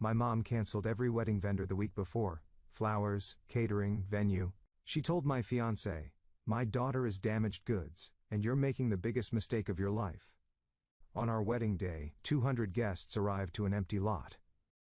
My mom canceled every wedding vendor the week before: flowers, catering, venue. She told my fiancé, "My daughter is damaged goods, and you're making the biggest mistake of your life." On our wedding day, 200 guests arrived to an empty lot.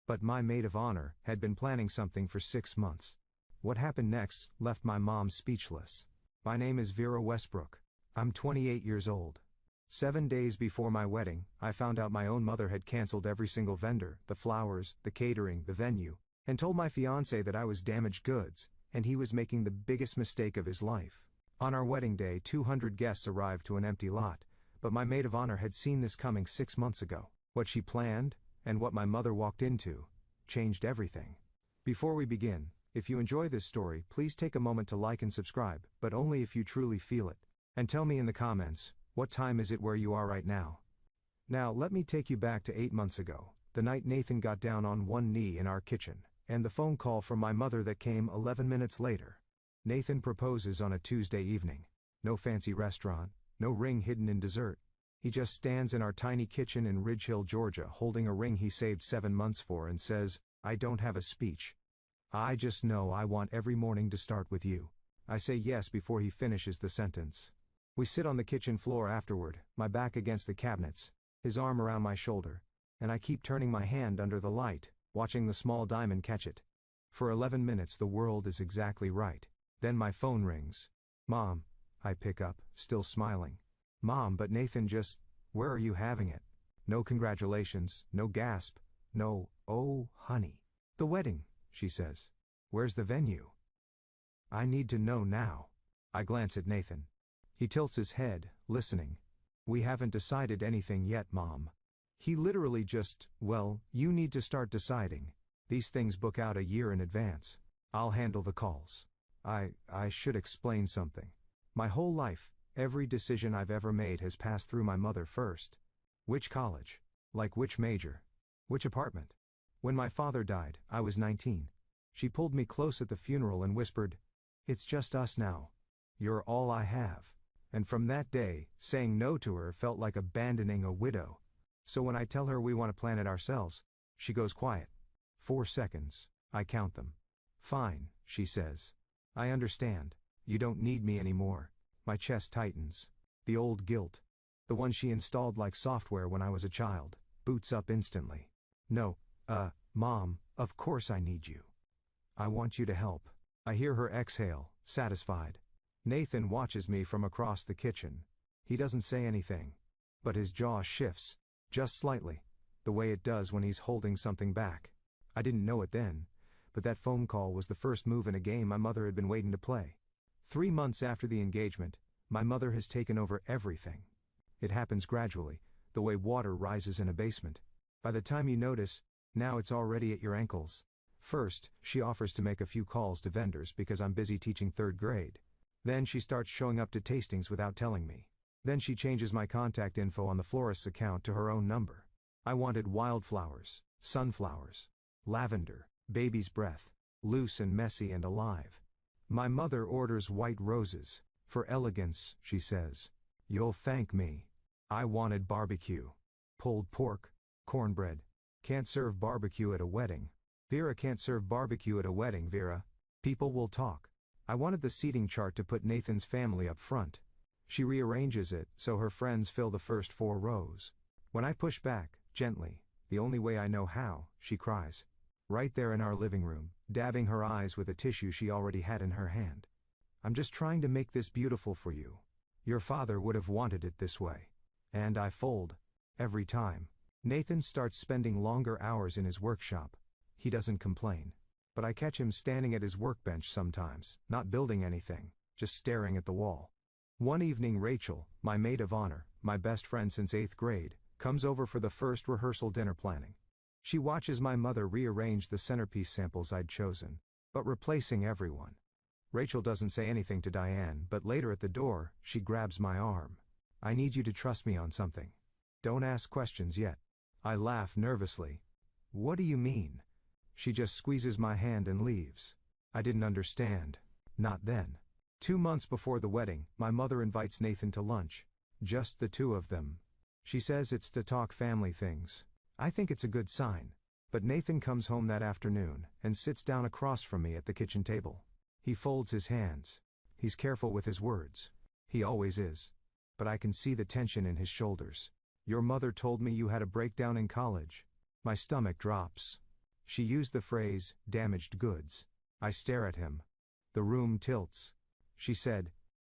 But my maid of honor had been planning something for 6 months. What happened next left my mom speechless. My name is Vera Westbrook. I'm 28 years old. 7 days before my wedding, I found out my own mother had canceled every single vendor, the flowers, the catering, the venue, and told my fiancé that I was damaged goods, and he was making the biggest mistake of his life. On our wedding day, 200 guests arrived to an empty lot, but my maid of honor had seen this coming 6 months ago. What she planned, and what my mother walked into, changed everything. Before we begin, if you enjoy this story, please take a moment to like and subscribe, but only if you truly feel it. And tell me in the comments, what time is it where you are right now? Now let me take you back to 8 months ago, the night Nathan got down on one knee in our kitchen, and the phone call from my mother that came 11 minutes later. Nathan proposes on a Tuesday evening. No fancy restaurant, no ring hidden in dessert. He just stands in our tiny kitchen in Ridge Hill, Georgia, holding a ring he saved 7 months for and says, "I don't have a speech. I just know I want every morning to start with you." I say yes before he finishes the sentence. We sit on the kitchen floor afterward, my back against the cabinets, his arm around my shoulder, and I keep turning my hand under the light, watching the small diamond catch it. For 11 minutes the world is exactly right. Then my phone rings. "Mom," I pick up, still smiling. "Mom, but Nathan just, where are you having it?" No congratulations, no gasp, no, "Oh, honey. The wedding," she says. "Where's the venue?" I need to know now. I glance at Nathan. He tilts his head, listening. "We haven't decided anything yet, Mom." He literally just, "Well, you need to start deciding. These things book out a year in advance. I'll handle the calls." I should explain something. My whole life, every decision I've ever made has passed through my mother first. Which college? Like which major? Which apartment? When my father died, I was 19. She pulled me close at the funeral and whispered, "It's just us now. You're all I have." And from that day, saying no to her felt like abandoning a widow. So when I tell her we want to plan it ourselves, she goes quiet. 4 seconds, I count them. "Fine," she says. "I understand. You don't need me anymore." My chest tightens. The old guilt, the one she installed like software when I was a child, boots up instantly. "No, Mom, of course I need you. I want you to help." I hear her exhale, satisfied. Nathan watches me from across the kitchen. He doesn't say anything, but his jaw shifts, just slightly, the way it does when he's holding something back. I didn't know it then, but that phone call was the first move in a game my mother had been waiting to play. 3 months after the engagement, my mother has taken over everything. It happens gradually, the way water rises in a basement. By the time you notice, now it's already at your ankles. First, she offers to make a few calls to vendors because I'm busy teaching 3rd grade. Then she starts showing up to tastings without telling me. Then she changes my contact info on the florist's account to her own number. I wanted wildflowers, sunflowers, lavender, baby's breath, loose and messy and alive. My mother orders white roses. "For elegance," she says. "You'll thank me." I wanted barbecue. Pulled pork, cornbread. Can't serve barbecue at a wedding. Vera can't serve barbecue at a wedding, Vera. People will talk. I wanted the seating chart to put Nathan's family up front. She rearranges it so her friends fill the first 4 rows. When I push back, gently, the only way I know how, she cries. Right there in our living room, dabbing her eyes with a tissue she already had in her hand. "I'm just trying to make this beautiful for you. Your father would have wanted it this way." And I fold. Every time. Nathan starts spending longer hours in his workshop. He doesn't complain. But I catch him standing at his workbench sometimes, not building anything, just staring at the wall. One evening Rachel, my maid of honor, my best friend since 8th grade, comes over for the first rehearsal dinner planning. She watches my mother rearrange the centerpiece samples I'd chosen, but replacing everyone. Rachel doesn't say anything to Diane, but later at the door, she grabs my arm. "I need you to trust me on something. Don't ask questions yet." I laugh nervously. "What do you mean?" She just squeezes my hand and leaves. I didn't understand. Not then. 2 months before the wedding, my mother invites Nathan to lunch. Just the 2 of them. She says it's to talk family things. I think it's a good sign. But Nathan comes home that afternoon and sits down across from me at the kitchen table. He folds his hands. He's careful with his words. He always is. But I can see the tension in his shoulders. Your mother told me you had a breakdown in college. My stomach drops. She used the phrase, damaged goods. I stare at him. The room tilts. She said,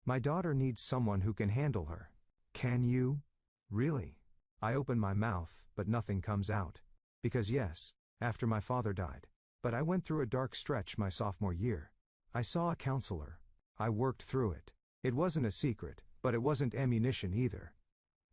my daughter needs someone who can handle her. Can you? Really? I open my mouth, but nothing comes out. Because yes, after my father died. But I went through a dark stretch my sophomore year. I saw a counselor. I worked through it. It wasn't a secret, but it wasn't ammunition either.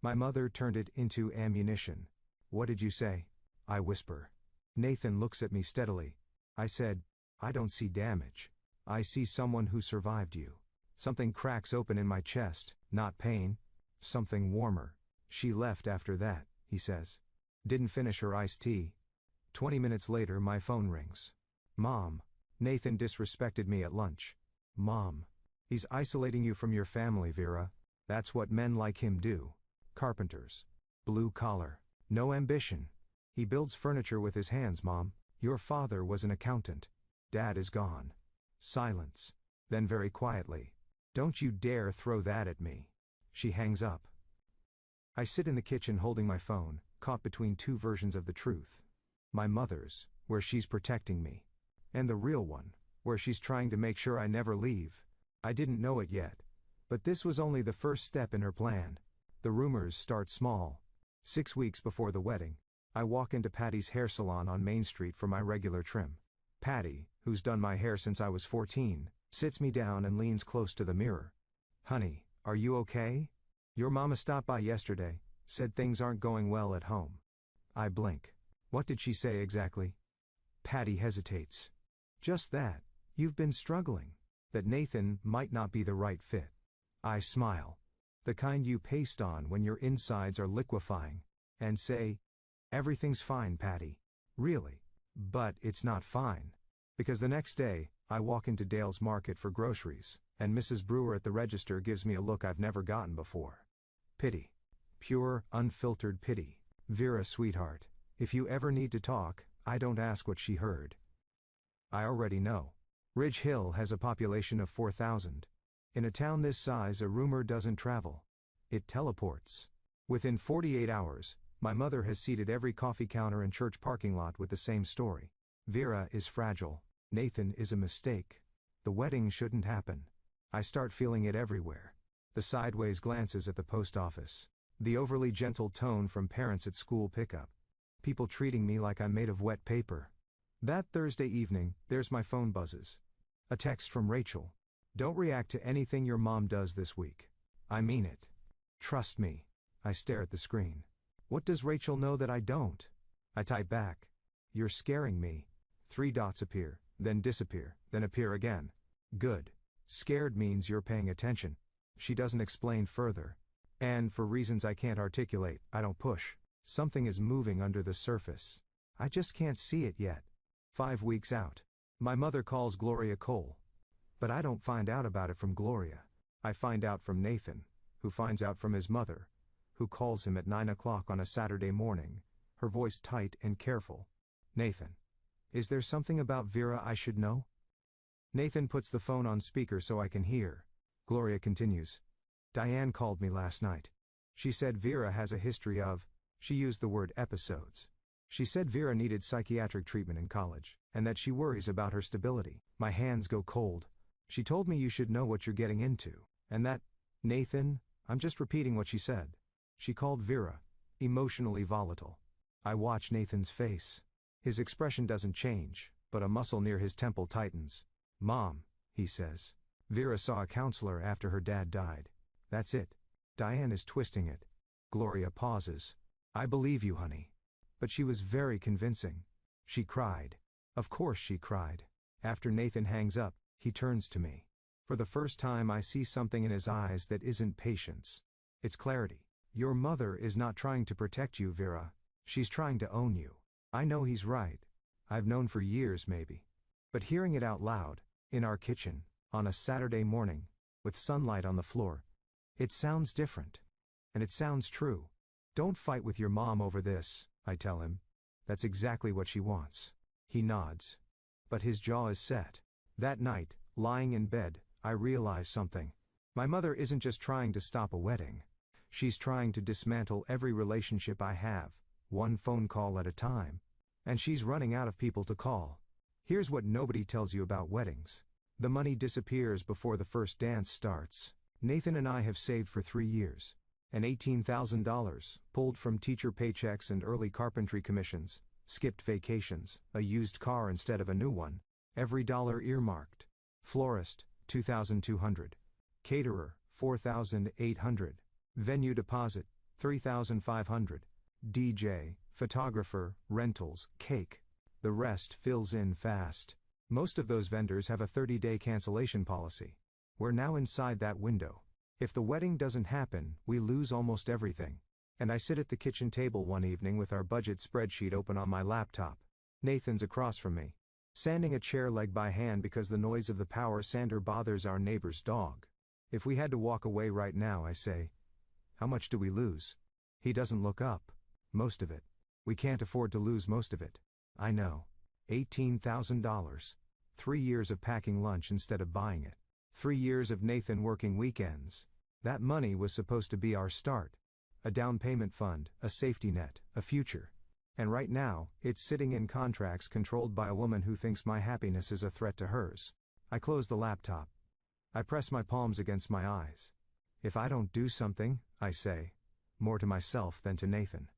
My mother turned it into ammunition. What did you say? I whisper. Nathan looks at me steadily. I said, I don't see damage. I see someone who survived you. Something cracks open in my chest, not pain. Something warmer. She left after that, he says. Didn't finish her iced tea. 20 minutes later my phone rings. Mom. Nathan disrespected me at lunch. Mom. He's isolating you from your family, Vera. That's what men like him do. Carpenters. Blue collar. No ambition. He builds furniture with his hands, Mom. Your father was an accountant. Dad is gone. Silence. Then very quietly. Don't you dare throw that at me. She hangs up. I sit in the kitchen holding my phone, caught between two versions of the truth. My mother's, where she's protecting me. And the real one, where she's trying to make sure I never leave. I didn't know it yet. But this was only the first step in her plan. The rumors start small. 6 weeks before the wedding, I walk into Patty's hair salon on Main Street for my regular trim. Patty, who's done my hair since I was 14, sits me down and leans close to the mirror. Honey, are you okay? Your mama stopped by yesterday, said things aren't going well at home. I blink. What did she say exactly? Patty hesitates. Just that, you've been struggling. That Nathan might not be the right fit. I smile. The kind you paste on when your insides are liquefying. And say, everything's fine, Patty. Really. But it's not fine. Because the next day, I walk into Dale's Market for groceries, and Mrs. Brewer at the register gives me a look I've never gotten before. Pity. Pure, unfiltered pity. Vera, sweetheart, if you ever need to talk, I don't ask what she heard. I already know. Ridge Hill has a population of 4,000. In a town this size, a rumor doesn't travel. It teleports. Within 48 hours, my mother has seated every coffee counter and church parking lot with the same story. Vera is fragile. Nathan is a mistake. The wedding shouldn't happen. I start feeling it everywhere. The sideways glances at the post office. The overly gentle tone from parents at school pickup. People treating me like I'm made of wet paper. That Thursday evening, there's my phone buzzes. A text from Rachel. Don't react to anything your mom does this week. I mean it. Trust me. I stare at the screen. What does Rachel know that I don't? I type back. You're scaring me. 3 dots appear, then disappear, then appear again. Good. Scared means you're paying attention. She doesn't explain further. And for reasons I can't articulate, I don't push. Something is moving under the surface. I just can't see it yet. 5 weeks out. My mother calls Gloria Cole. But I don't find out about it from Gloria. I find out from Nathan, who finds out from his mother, who calls him at 9 o'clock on a Saturday morning, her voice tight and careful. Nathan. Is there something about Vera I should know? Nathan puts the phone on speaker so I can hear. Gloria continues. Diane called me last night. She said Vera has a history of, she used the word episodes. She said Vera needed psychiatric treatment in college, and that she worries about her stability. My hands go cold. She told me you should know what you're getting into, and that, Nathan, I'm just repeating what she said. She called Vera emotionally volatile. I watch Nathan's face. His expression doesn't change, but a muscle near his temple tightens. Mom, he says. Vera saw a counselor after her dad died. That's it. Diane is twisting it. Gloria pauses. I believe you, honey. But she was very convincing. She cried. Of course she cried. After Nathan hangs up, he turns to me. For the first time I see something in his eyes that isn't patience. It's clarity. Your mother is not trying to protect you, Vera. She's trying to own you. I know he's right. I've known for years maybe. But hearing it out loud, in our kitchen, on a Saturday morning, with sunlight on the floor, it sounds different. And it sounds true. Don't fight with your mom over this, I tell him. That's exactly what she wants. He nods. But his jaw is set. That night, lying in bed, I realize something. My mother isn't just trying to stop a wedding. She's trying to dismantle every relationship I have, one phone call at a time. And she's running out of people to call. Here's what nobody tells you about weddings. The money disappears before the first dance starts. Nathan and I have saved for 3 years. And $18,000, pulled from teacher paychecks and early carpentry commissions, skipped vacations, a used car instead of a new one. Every dollar earmarked. Florist, $2,200. Caterer, $4,800. Venue deposit, $3,500. DJ, photographer, rentals, cake. The rest fills in fast. Most of those vendors have a 30-day cancellation policy. We're now inside that window. If the wedding doesn't happen, we lose almost everything. And I sit at the kitchen table one evening with our budget spreadsheet open on my laptop. Nathan's across from me, sanding a chair leg by hand because the noise of the power sander bothers our neighbor's dog. If we had to walk away right now, I say, how much do we lose? He doesn't look up. Most of it. We can't afford to lose most of it. I know. $18,000. 3 years of packing lunch instead of buying it. 3 years of Nathan working weekends. That money was supposed to be our start. A down payment fund, a safety net, a future. And right now, it's sitting in contracts controlled by a woman who thinks my happiness is a threat to hers. I close the laptop. I press my palms against my eyes. If I don't do something, I say, more to myself than to Nathan,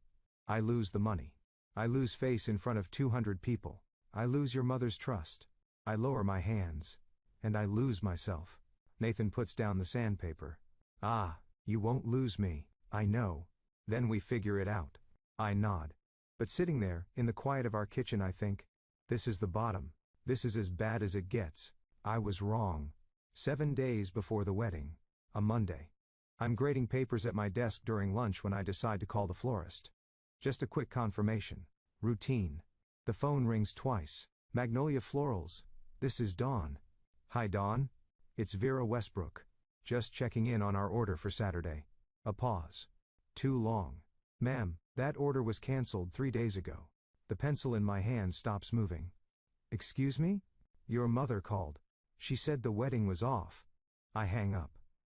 I lose the money. I lose face in front of 200 people. I lose your mother's trust. I lower my hands. And I lose myself. Nathan puts down the sandpaper. Ah, you won't lose me, I know. Then we figure it out. I nod. But sitting there, in the quiet of our kitchen, I think, this is the bottom. This is as bad as it gets. I was wrong. 7 days before the wedding. A Monday. I'm grading papers at my desk during lunch when I decide to call the florist. Just a quick confirmation. Routine. The phone rings twice. Magnolia Florals. This is Dawn. Hi Dawn. It's Vera Westbrook. Just checking in on our order for Saturday. A pause. Too long. Ma'am, that order was canceled 3 days ago. The pencil in my hand stops moving. Excuse me? Your mother called. She said the wedding was off. I hang up.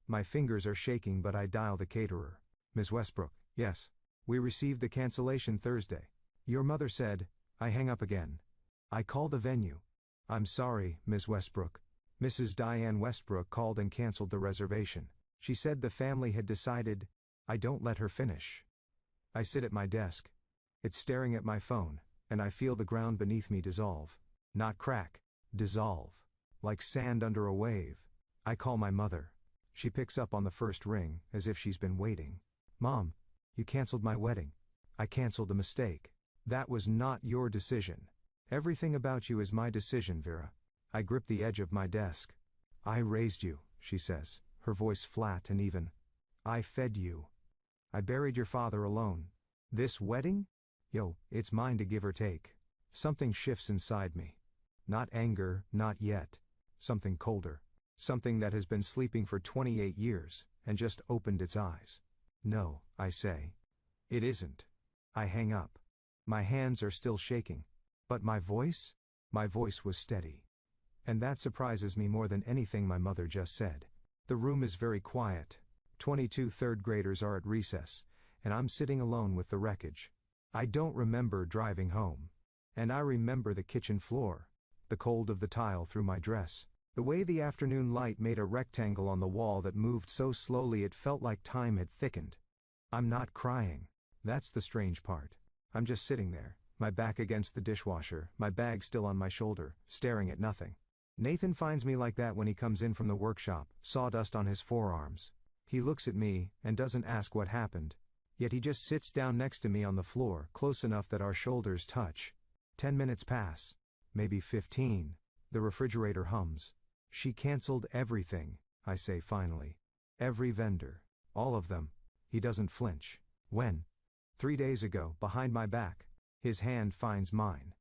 My fingers are shaking, but I dial the caterer. Ms. Westbrook, yes. We received the cancellation Thursday. Your mother said. I hang up again. I call the venue. I'm sorry, Ms. Westbrook. Mrs. Diane Westbrook called and canceled the reservation. She said the family had decided. I don't let her finish. I sit at my desk. It's staring at my phone, and I feel the ground beneath me dissolve. Not crack. Dissolve. Like sand under a wave. I call my mother. She picks up on the first ring, as if she's been waiting. Mom, you canceled my wedding. I canceled a mistake. That was not your decision. Everything about you is my decision, Vera. I grip the edge of my desk. I raised you, she says, her voice flat and even. I fed you. I buried your father alone. This wedding? Yo, it's mine to give or take. Something shifts inside me. Not anger, not yet. Something colder. Something that has been sleeping for 28 years, and just opened its eyes. No, I say. It isn't. I hang up. My hands are still shaking. But my voice? My voice was steady. And that surprises me more than anything my mother just said. The room is very quiet. 22 third graders are at recess, and I'm sitting alone with the wreckage. I don't remember driving home. And I remember the kitchen floor. The cold of the tile through my dress. The way the afternoon light made a rectangle on the wall that moved so slowly it felt like time had thickened. I'm not crying. That's the strange part. I'm just sitting there, my back against the dishwasher, my bag still on my shoulder, staring at nothing. Nathan finds me like that when he comes in from the workshop, sawdust on his forearms. He looks at me, and doesn't ask what happened. Yet he just sits down next to me on the floor, close enough that our shoulders touch. 10 minutes pass. Maybe 15. The refrigerator hums. She canceled everything, I say finally. Every vendor. All of them. He doesn't flinch. When? 3 days ago, behind my back. His hand finds mine.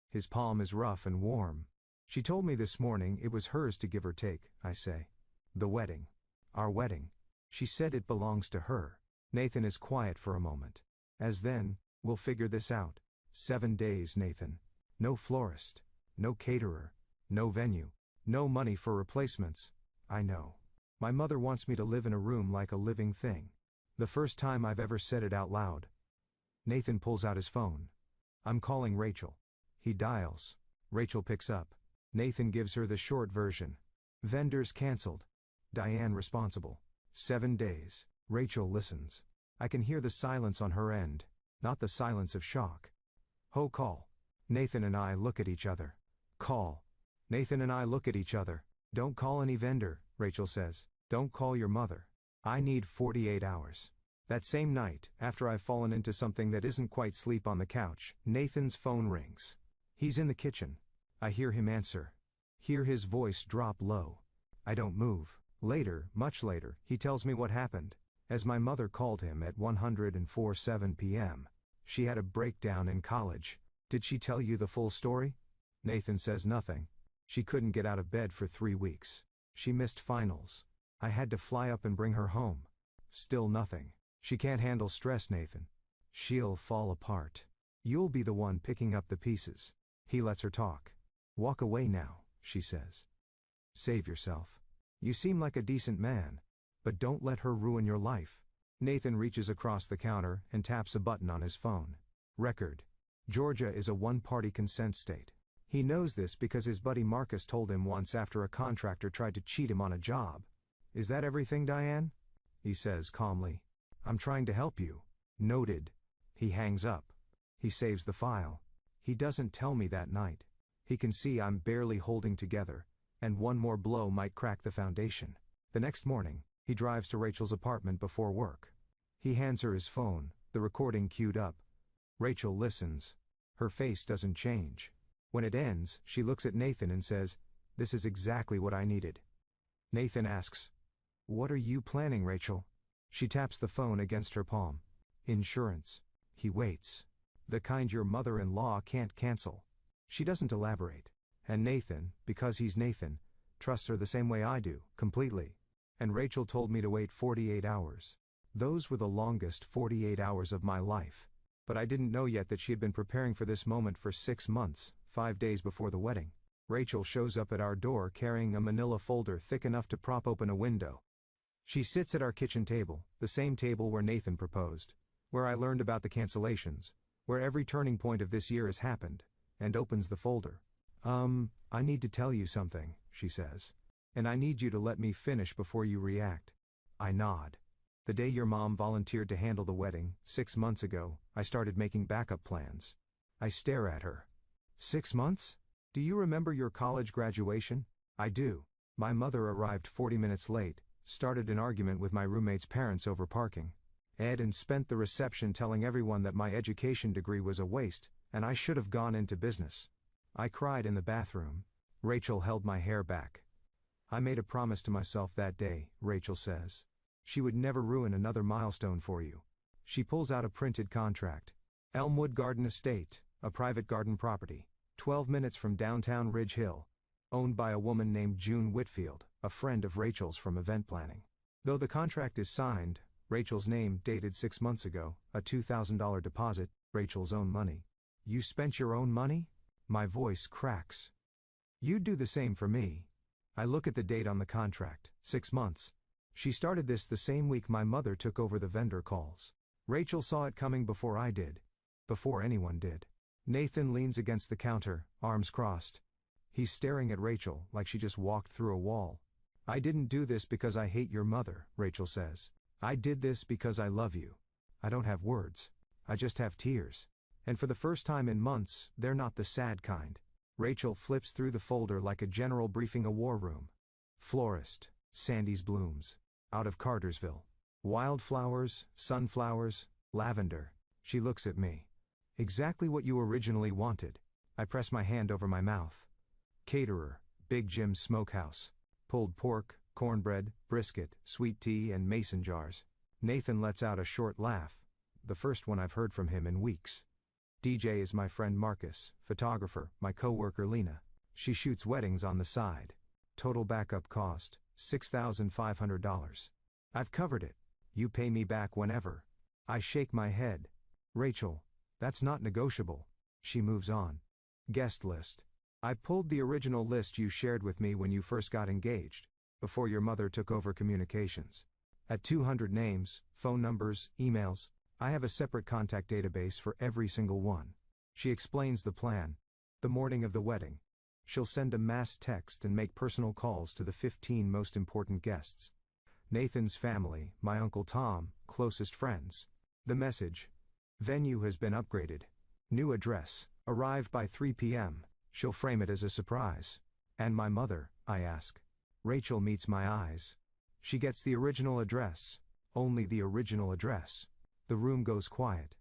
His palm is rough and warm. She told me this morning it was hers to give or take, I say. The wedding. Our wedding. She said it belongs to her. Nathan is quiet for a moment. As then, we'll figure this out. 7 days, Nathan. No florist. No caterer. No venue. No money for replacements. I know. My mother wants me to live in a room like a living thing. The first time I've ever said it out loud. Nathan pulls out his phone. I'm calling Rachel. He dials. Rachel picks up. Nathan gives her the short version. Vendors canceled. Diane responsible. 7 days. Rachel listens. I can hear the silence on her end, not the silence of shock. Ho call. Nathan and I look at each other. Call. Nathan and I look at each other. Don't call any vendor, Rachel says. Don't call your mother. I need 48 hours. That same night, after I've fallen into something that isn't quite sleep on the couch, Nathan's phone rings. He's in the kitchen. I hear him answer. Hear his voice drop low. I don't move. Later, much later, he tells me what happened. As my mother called him at 104:07 p.m. She had a breakdown in college. Did she tell you the full story? Nathan says nothing. She couldn't get out of bed for 3 weeks. She missed finals. I had to fly up and bring her home. Still nothing. She can't handle stress, Nathan. She'll fall apart. You'll be the one picking up the pieces. He lets her talk. Walk away now, she says. Save yourself. You seem like a decent man. But don't let her ruin your life. Nathan reaches across the counter and taps a button on his phone. Record. Georgia is a one-party consent state. He knows this because his buddy Marcus told him once after a contractor tried to cheat him on a job. Is that everything, Diane? He says calmly. I'm trying to help you. Noted. He hangs up. He saves the file. He doesn't tell me that night. He can see I'm barely holding together, and one more blow might crack the foundation. The next morning, he drives to Rachel's apartment before work. He hands her his phone, the recording queued up. Rachel listens. Her face doesn't change. When it ends, she looks at Nathan and says, "This is exactly what I needed." Nathan asks, "What are you planning, Rachel?" She taps the phone against her palm. "Insurance." He waits. "The kind your mother-in-law can't cancel." She doesn't elaborate. And Nathan, because he's Nathan, trusts her the same way I do, completely. And Rachel told me to wait 48 hours. Those were the longest 48 hours of my life. But I didn't know yet that she had been preparing for this moment for 6 months, 5 days before the wedding. Rachel shows up at our door carrying a manila folder thick enough to prop open a window. She sits at our kitchen table, the same table where Nathan proposed, where I learned about the cancellations, where every turning point of this year has happened, and opens the folder. I need to tell you something," she says. "And I need you to let me finish before you react." I nod. The day your mom volunteered to handle the wedding, 6 months ago, I started making backup plans. I stare at her. 6 months? Do you remember your college graduation? I do. My mother arrived 40 minutes late, started an argument with my roommate's parents over parking. Ed and spent the reception telling everyone that my education degree was a waste, and I should have gone into business. I cried in the bathroom. Rachel held my hair back. I made a promise to myself that day, Rachel says. She would never ruin another milestone for you. She pulls out a printed contract. Elmwood Garden Estate, a private garden property, 12 minutes from downtown Ridge Hill. Owned by a woman named June Whitfield, a friend of Rachel's from event planning. Though the contract is signed, Rachel's name dated 6 months ago, a $2,000 deposit, Rachel's own money. You spent your own money? My voice cracks. You'd do the same for me. I look at the date on the contract, 6 months. She started this the same week my mother took over the vendor calls. Rachel saw it coming before I did. Before anyone did. Nathan leans against the counter, arms crossed. He's staring at Rachel like she just walked through a wall. I didn't do this because I hate your mother, Rachel says. I did this because I love you. I don't have words. I just have tears. And for the first time in months, they're not the sad kind. Rachel flips through the folder like a general briefing a war room. Florist, Sandy's Blooms. Out of Cartersville. Wildflowers, sunflowers, lavender. She looks at me. Exactly what you originally wanted. I press my hand over my mouth. Caterer, Big Jim's Smokehouse. Pulled pork, cornbread, brisket, sweet tea and mason jars. Nathan lets out a short laugh. The first one I've heard from him in weeks. DJ is my friend Marcus, photographer, my coworker Lena. She shoots weddings on the side. Total backup cost, $6,500. I've covered it. You pay me back whenever. I shake my head. Rachel, that's not negotiable. She moves on. Guest list. I pulled the original list you shared with me when you first got engaged, before your mother took over communications. At 200 names, phone numbers, emails, I have a separate contact database for every single one. She explains the plan. The morning of the wedding, she'll send a mass text and make personal calls to the 15 most important guests. Nathan's family, my Uncle Tom, closest friends. The message. Venue has been upgraded. New address. Arrive by 3 p.m. She'll frame it as a surprise. And my mother, I ask. Rachel meets my eyes. She gets the original address. Only the original address. The room goes quiet.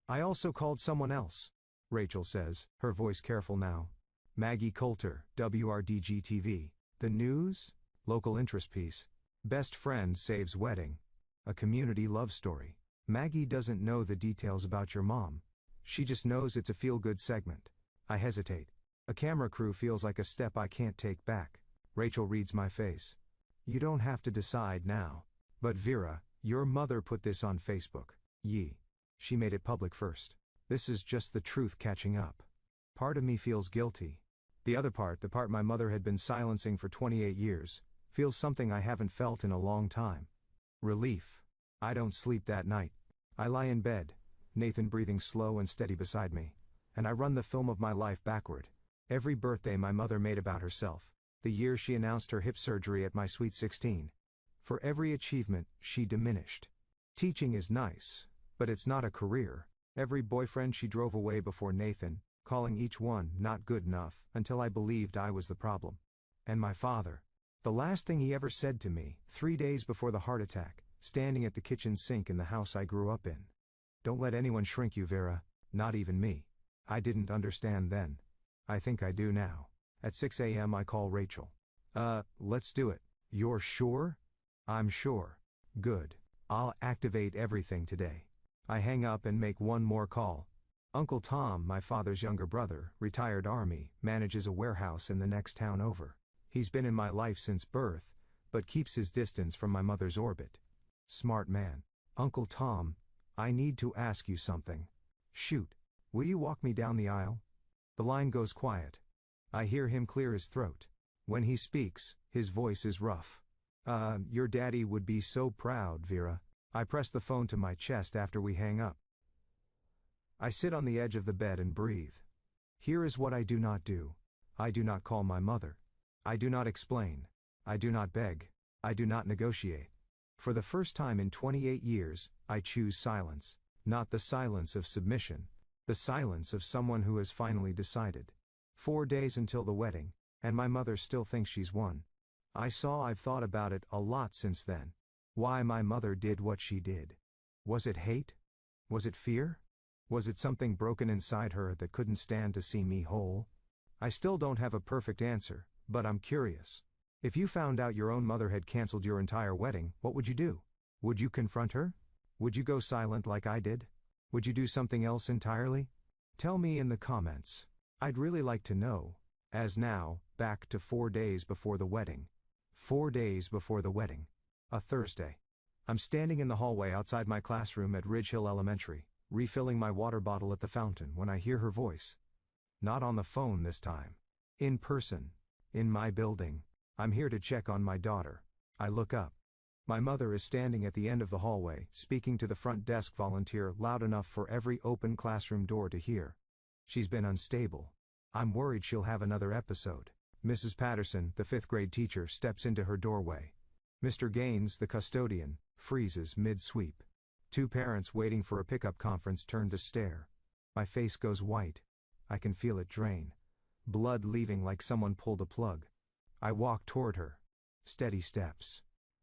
I also called someone else, Rachel says, her voice careful now. Maggie Coulter, WRDG-TV. The news? Local interest piece. Best friend saves wedding. A community love story. Maggie doesn't know the details about your mom. She just knows it's a feel-good segment. I hesitate. A camera crew feels like a step I can't take back. Rachel reads my face. You don't have to decide now. But Vera, your mother put this on Facebook. She made it public first. This is just the truth catching up. Part of me feels guilty. The other part, the part my mother had been silencing for 28 years, feels something I haven't felt in a long time. Relief. I don't sleep that night. I lie in bed, Nathan breathing slow and steady beside me, and I run the film of my life backward. Every birthday my mother made about herself, the year she announced her hip surgery at my sweet 16. For every achievement, she diminished. Teaching is nice, but it's not a career. Every boyfriend she drove away before Nathan, calling each one not good enough, until I believed I was the problem. And my father. The last thing he ever said to me, 3 days before the heart attack, standing at the kitchen sink in the house I grew up in. Don't let anyone shrink you, Vera, not even me. I didn't understand then. I think I do now. At 6 a.m. I call Rachel. Let's do it. You're sure? I'm sure. Good. I'll activate everything today. I hang up and make one more call. Uncle Tom, my father's younger brother, retired Army, manages a warehouse in the next town over. He's been in my life since birth, but keeps his distance from my mother's orbit. Smart man. Uncle Tom, I need to ask you something. Shoot. Will you walk me down the aisle? The line goes quiet. I hear him clear his throat. When he speaks, his voice is rough. Your daddy would be so proud, Vera. I press the phone to my chest after we hang up. I sit on the edge of the bed and breathe. Here is what I do not do. I do not call my mother. I do not explain. I do not beg. I do not negotiate. For the first time in 28 years, I choose silence. Not the silence of submission. The silence of someone who has finally decided. 4 days until the wedding, and my mother still thinks she's won. I've thought about it a lot since then. Why my mother did what she did. Was it hate? Was it fear? Was it something broken inside her that couldn't stand to see me whole? I still don't have a perfect answer, but I'm curious. If you found out your own mother had canceled your entire wedding, what would you do? Would you confront her? Would you go silent like I did? Would you do something else entirely? Tell me in the comments. I'd really like to know. As now, back to 4 days before the wedding. 4 days before the wedding. A Thursday. I'm standing in the hallway outside my classroom at Ridge Hill Elementary, refilling my water bottle at the fountain when I hear her voice. Not on the phone this time. In person. In my building. I'm here to check on my daughter. I look up. My mother is standing at the end of the hallway, speaking to the front desk volunteer loud enough for every open classroom door to hear. She's been unstable. I'm worried she'll have another episode. Mrs. Patterson, the 5th grade teacher, steps into her doorway. Mr. Gaines, the custodian, freezes mid-sweep. 2 parents waiting for a pickup conference turn to stare. My face goes white. I can feel it drain. Blood leaving like someone pulled a plug. I walk toward her. Steady steps.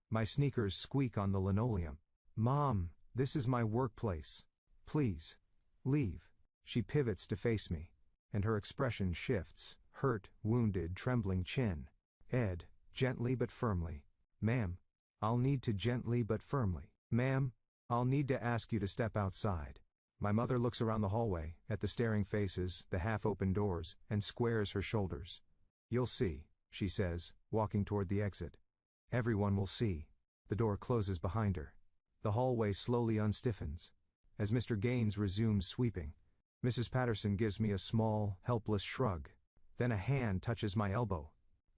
My sneakers squeak on the linoleum. Mom, this is my workplace. Please. Leave. She pivots to face me. And her expression shifts. Hurt, wounded, trembling chin. Ed, gently but firmly. Ma'am, I'll need to gently but firmly. Ma'am, I'll need to ask you to step outside. My mother looks around the hallway, at the staring faces, the half-open doors, and squares her shoulders. You'll see, she says, walking toward the exit. Everyone will see. The door closes behind her. The hallway slowly unstiffens. As Mr. Gaines resumes sweeping. Mrs. Patterson gives me a small, helpless shrug. Then a hand touches my elbow.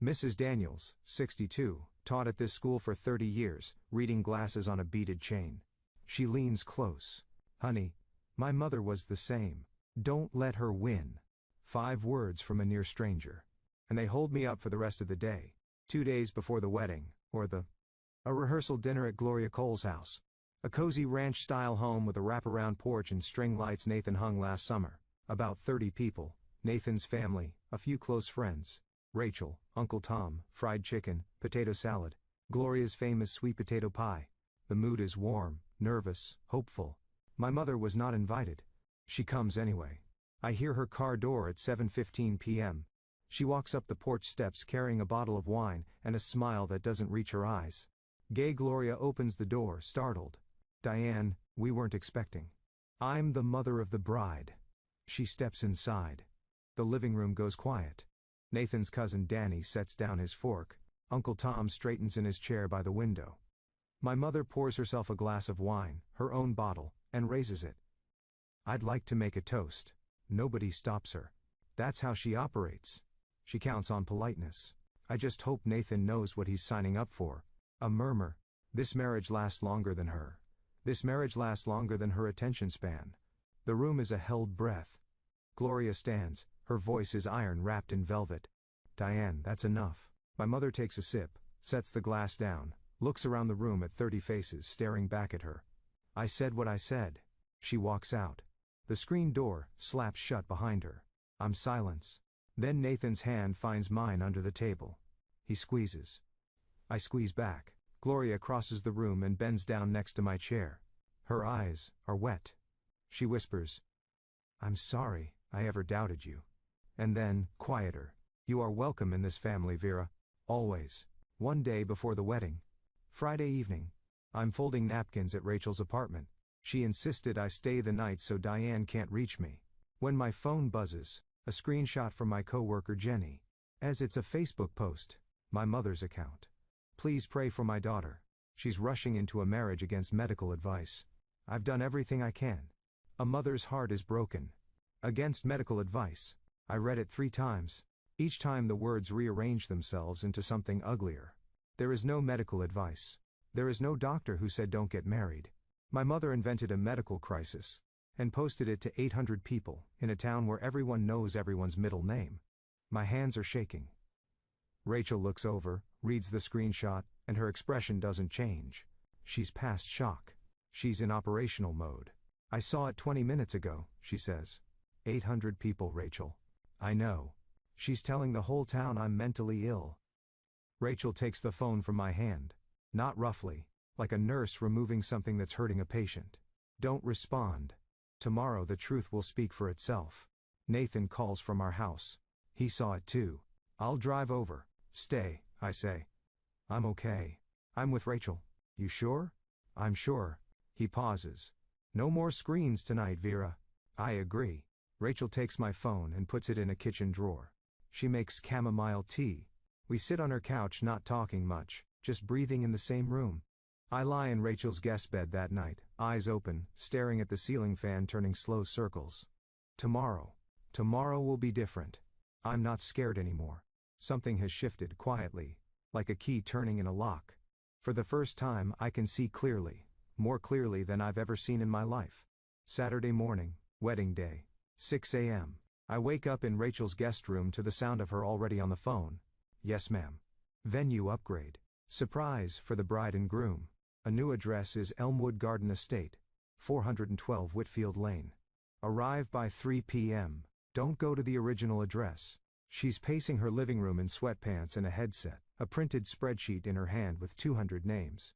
Mrs. Daniels, 62, taught at this school for 30 years, reading glasses on a beaded chain. She leans close. Honey, my mother was the same. Don't let her win. 5 words from a near stranger. And they hold me up for the rest of the day. 2 days before the wedding, a rehearsal dinner at Gloria Cole's house. A cozy ranch-style home with a wraparound porch and string lights Nathan hung last summer. About 30 people, Nathan's family, a few close friends. Rachel, Uncle Tom, fried chicken, potato salad. Gloria's famous sweet potato pie. The mood is warm, nervous, hopeful. My mother was not invited. She comes anyway. I hear her car door at 7:15 p.m. She walks up the porch steps carrying a bottle of wine and a smile that doesn't reach her eyes. Gay Gloria opens the door, startled. Diane, we weren't expecting. I'm the mother of the bride. She steps inside. The living room goes quiet. Nathan's cousin Danny sets down his fork. Uncle Tom straightens in his chair by the window. My mother pours herself a glass of wine, her own bottle, and raises it. I'd like to make a toast. Nobody stops her. That's how she operates. She counts on politeness. I just hope Nathan knows what he's signing up for. A murmur. This marriage lasts longer than her. This marriage lasts longer than her attention span. The room is a held breath. Gloria stands, her voice is iron wrapped in velvet. Diane, that's enough. My mother takes a sip, sets the glass down, looks around the room at 30 faces staring back at her. I said what I said. She walks out. The screen door slaps shut behind her. I'm silence. Then Nathan's hand finds mine under the table. He squeezes. I squeeze back. Gloria crosses the room and bends down next to my chair. Her eyes are wet. She whispers, I'm sorry I ever doubted you. And then, quieter. You are welcome in this family, Vera. Always. One day before the wedding. Friday evening. I'm folding napkins at Rachel's apartment. She insisted I stay the night so Diane can't reach me. When my phone buzzes, a screenshot from my coworker Jenny. As it's a Facebook post. My mother's account. Please pray for my daughter. She's rushing into a marriage against medical advice. I've done everything I can. A mother's heart is broken. Against medical advice. I read it 3 times. Each time the words rearrange themselves into something uglier. There is no medical advice. There is no doctor who said don't get married. My mother invented a medical crisis and posted it to 800 people in a town where everyone knows everyone's middle name. My hands are shaking. Rachel looks over, reads the screenshot, and her expression doesn't change. She's past shock. She's in operational mode. I saw it 20 minutes ago, she says. 800 people, Rachel. I know. She's telling the whole town I'm mentally ill. Rachel takes the phone from my hand. Not roughly, like a nurse removing something that's hurting a patient. Don't respond. Tomorrow the truth will speak for itself. Nathan calls from our house. He saw it too. I'll drive over. Stay, I say. I'm okay. I'm with Rachel. You sure? I'm sure. He pauses. No more screens tonight, Vera. I agree. Rachel takes my phone and puts it in a kitchen drawer. She makes chamomile tea. We sit on her couch not talking much, just breathing in the same room. I lie in Rachel's guest bed that night, eyes open, staring at the ceiling fan turning slow circles. Tomorrow will be different. I'm not scared anymore. Something has shifted quietly, like a key turning in a lock. For the first time I can see clearly, more clearly than I've ever seen in my life. Saturday morning, wedding day, 6 a.m. I wake up in Rachel's guest room to the sound of her already on the phone. Yes, ma'am. Venue upgrade. Surprise for the bride and groom. A new address is Elmwood Garden Estate, 412 Whitfield Lane. Arrive by 3 p.m. Don't go to the original address. She's pacing her living room in sweatpants and a headset, a printed spreadsheet in her hand with 200 names.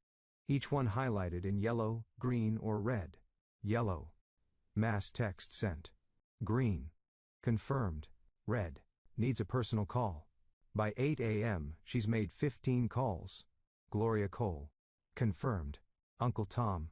Each one highlighted in yellow, green, or red. Yellow. Mass text sent. Green. Confirmed. Red. Needs a personal call. By 8 a.m., she's made 15 calls. Gloria Cole. Confirmed. Uncle Tom.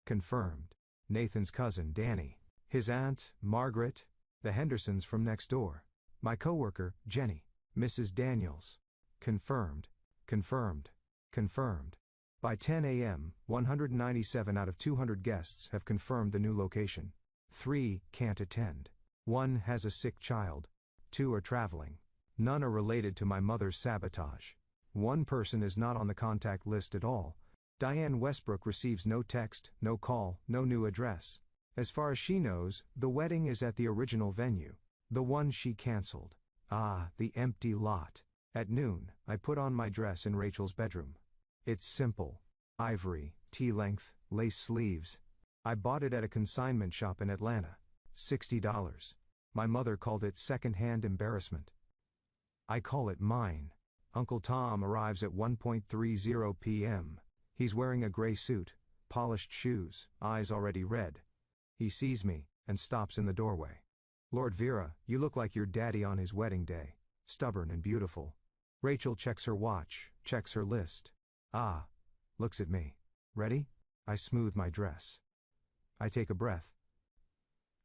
Confirmed. Nathan's cousin Danny. His aunt, Margaret. The Hendersons from next door. My coworker, Jenny. Mrs. Daniels. Confirmed. Confirmed. Confirmed. By 10 a.m., 197 out of 200 guests have confirmed the new location. 3 can't attend. One has a sick child. Two are traveling. None are related to my mother's sabotage. One person is not on the contact list at all. Diane Westbrook receives no text, no call, no new address. As far as she knows, the wedding is at the original venue. The one she canceled. Ah, the empty lot. At noon, I put on my dress in Rachel's bedroom. It's simple. Ivory, tea-length, lace sleeves. I bought it at a consignment shop in Atlanta. $60. My mother called it second-hand embarrassment. I call it mine. Uncle Tom arrives at 1:30 p.m. He's wearing a gray suit, polished shoes, eyes already red. He sees me, and stops in the doorway. Lord Vera, you look like your daddy on his wedding day. Stubborn and beautiful. Rachel checks her watch, checks her list. Ah. Looks at me. Ready? I smooth my dress. I take a breath.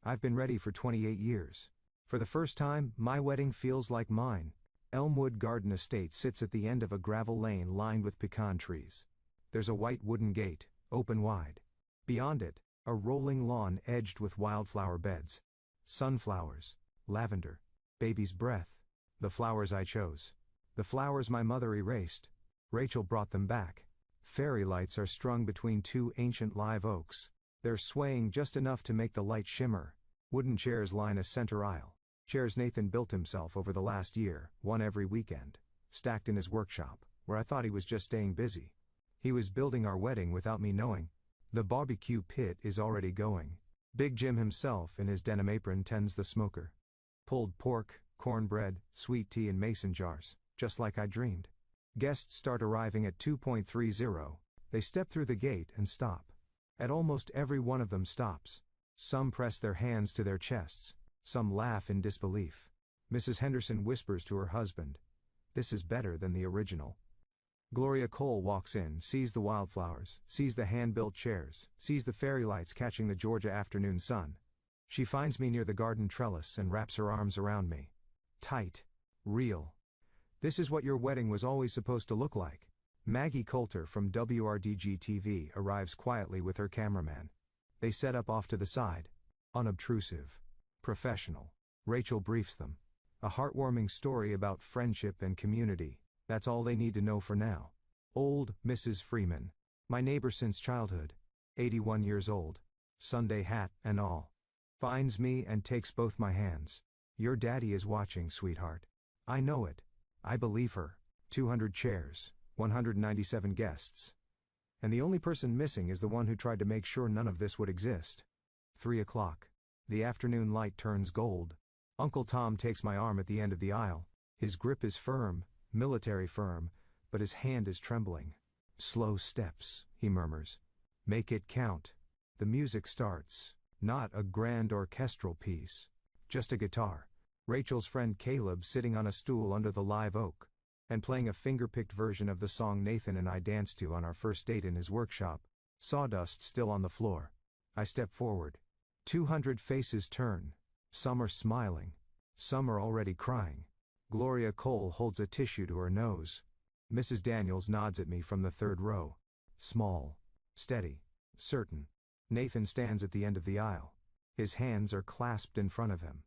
I've been ready for 28 years. For the first time, my wedding feels like mine. Elmwood Garden Estate sits at the end of a gravel lane lined with pecan trees. There's a white wooden gate, open wide. Beyond it, a rolling lawn edged with wildflower beds. Sunflowers, lavender, baby's breath. The flowers I chose. The flowers my mother erased. Rachel brought them back. Fairy lights are strung between two ancient live oaks. They're swaying just enough to make the light shimmer. Wooden chairs line a center aisle. Chairs Nathan built himself over the last year, one every weekend. Stacked in his workshop, where I thought he was just staying busy. He was building our wedding without me knowing. The barbecue pit is already going. Big Jim himself in his denim apron tends the smoker. Pulled pork, cornbread, sweet tea in mason jars, just like I dreamed. Guests start arriving at 2:30. They step through the gate and stop. At almost every one of them stops. Some press their hands to their chests. Some laugh in disbelief. Mrs. Henderson whispers to her husband, "This is better than the original." Gloria Cole walks in, sees the wildflowers, sees the hand-built chairs, sees the fairy lights catching the Georgia afternoon sun. She finds me near the garden trellis and wraps her arms around me. Tight. Real. This is what your wedding was always supposed to look like. Maggie Coulter from WRDG-TV arrives quietly with her cameraman. They set up off to the side. Unobtrusive. Professional. Rachel briefs them. A heartwarming story about friendship and community. That's all they need to know for now. Old Mrs. Freeman. My neighbor since childhood. 81 years old. Sunday hat and all. Finds me and takes both my hands. Your daddy is watching, sweetheart. I know it. I believe her. 200 chairs, 197 guests. And the only person missing is the one who tried to make sure none of this would exist. 3 o'clock. The afternoon light turns gold. Uncle Tom takes my arm at the end of the aisle. His grip is firm, military firm, but his hand is trembling. Slow steps, he murmurs. Make it count. The music starts. Not a grand orchestral piece. Just a guitar. Rachel's friend Caleb sitting on a stool under the live oak. And playing a finger-picked version of the song Nathan and I danced to on our first date in his workshop. Sawdust still on the floor. I step forward. 200 faces turn. Some are smiling. Some are already crying. Gloria Cole holds a tissue to her nose. Mrs. Daniels nods at me from the third row. Small. Steady. Certain. Nathan stands at the end of the aisle. His hands are clasped in front of him.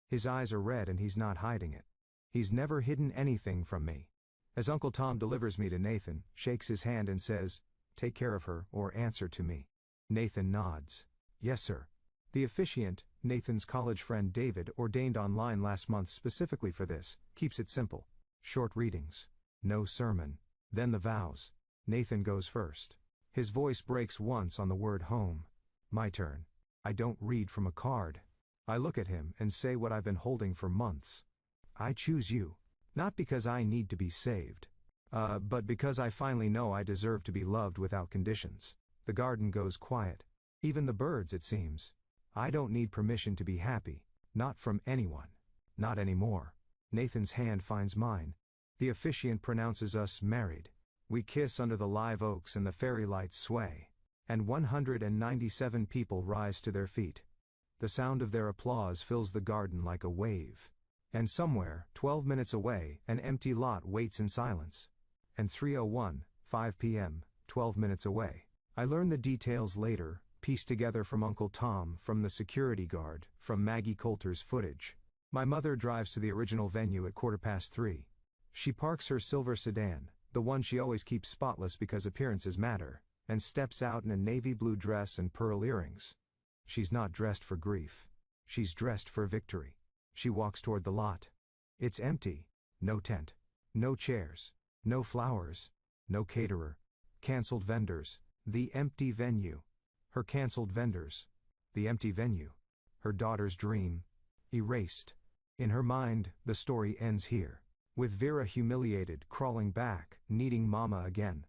His eyes are red and he's not hiding it. He's never hidden anything from me. As Uncle Tom delivers me to Nathan, shakes his hand and says, "Take care of her or answer to me." Nathan nods. "Yes, sir." The officiant, Nathan's college friend David, ordained online last month specifically for this, keeps it simple. Short readings. No sermon. Then the vows. Nathan goes first. His voice breaks once on the word home. My turn. I don't read from a card. I look at him and say what I've been holding for months. I choose you. Not because I need to be saved. But because I finally know I deserve to be loved without conditions. The garden goes quiet. Even the birds, it seems. I don't need permission to be happy. Not from anyone. Not anymore. Nathan's hand finds mine. The officiant pronounces us married. We kiss under the live oaks and the fairy lights sway. And 197 people rise to their feet. The sound of their applause fills the garden like a wave. And somewhere, 12 minutes away, an empty lot waits in silence. And 3:01, 5 p.m., 12 minutes away. I learn the details later, pieced together from Uncle Tom, from the security guard, from Maggie Coulter's footage. My mother drives to the original venue at 3:15. She parks her silver sedan, the one she always keeps spotless because appearances matter, and steps out in a navy blue dress and pearl earrings. She's not dressed for grief. She's dressed for victory. She walks toward the lot. It's empty. No tent. No chairs. No flowers. No caterer. Cancelled vendors. The empty venue. Her cancelled vendors. The empty venue. Her daughter's dream. Erased. In her mind, the story ends here, with Vera humiliated, crawling back, needing Mama again.